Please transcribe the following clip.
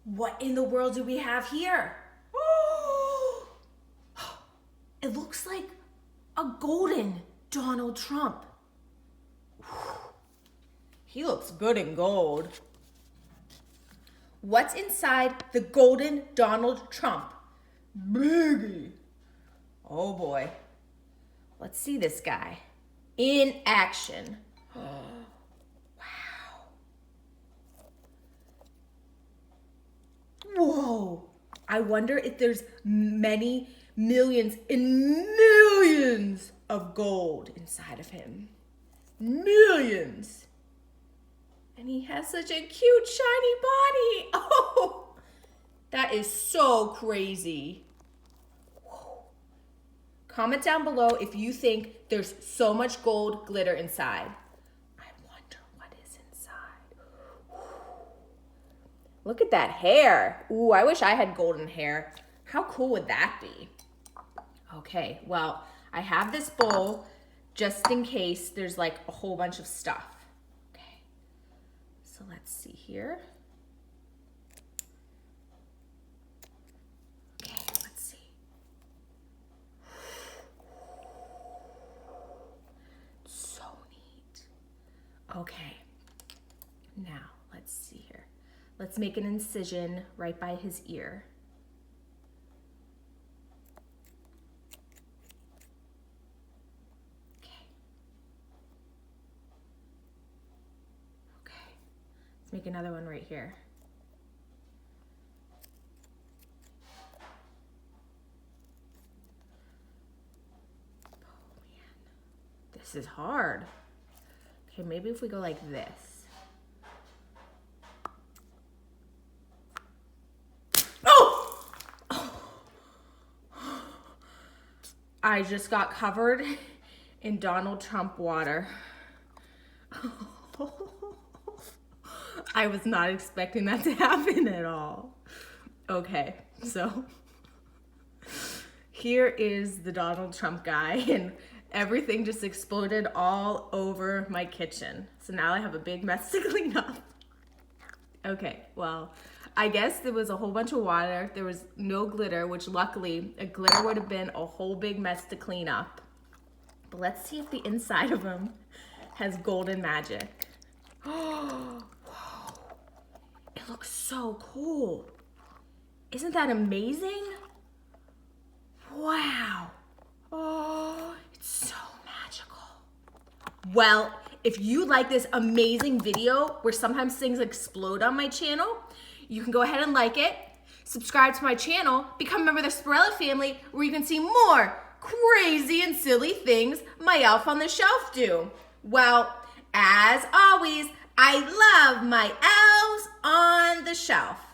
What in the world do we have here? It looks like a golden Donald Trump. He looks good in gold. What's inside the golden Donald Trump? Biggie. Oh boy. Let's see this guy in action. Wow. Whoa. I wonder if there's many millions and millions of gold inside of him. Millions. And he has such a cute, shiny body. Oh, that is so crazy. Whoa. Comment down below if you think there's so much gold glitter inside. I wonder what is inside. Look at that hair. Ooh, I wish I had golden hair. How cool would that be? Okay, well, I have this bowl just in case there's like a whole bunch of stuff. Okay, so let's see here. Okay, let's see. So neat. Okay, now let's see here. Let's make an incision right by his ear. Make another one right here. Oh man, this is hard. Okay, maybe if we go like this. Oh! I just got covered in Donald Trump water. I was not expecting that to happen at all. Okay, so here is the Donald Trump guy, and everything just exploded all over my kitchen. So now I have a big mess to clean up. Okay, well, I guess there was a whole bunch of water. There was no glitter, which luckily a glitter would have been a whole big mess to clean up. But let's see if the inside of him has golden magic. Oh. It looks so cool. Isn't that amazing? Wow. Oh, it's so magical. Well, if you like this amazing video where sometimes things explode on my channel, you can go ahead and like it, subscribe to my channel, become a member of the Sporella family where you can see more crazy and silly things my elf on the shelf do. Well, as always, I love my elves on the shelf.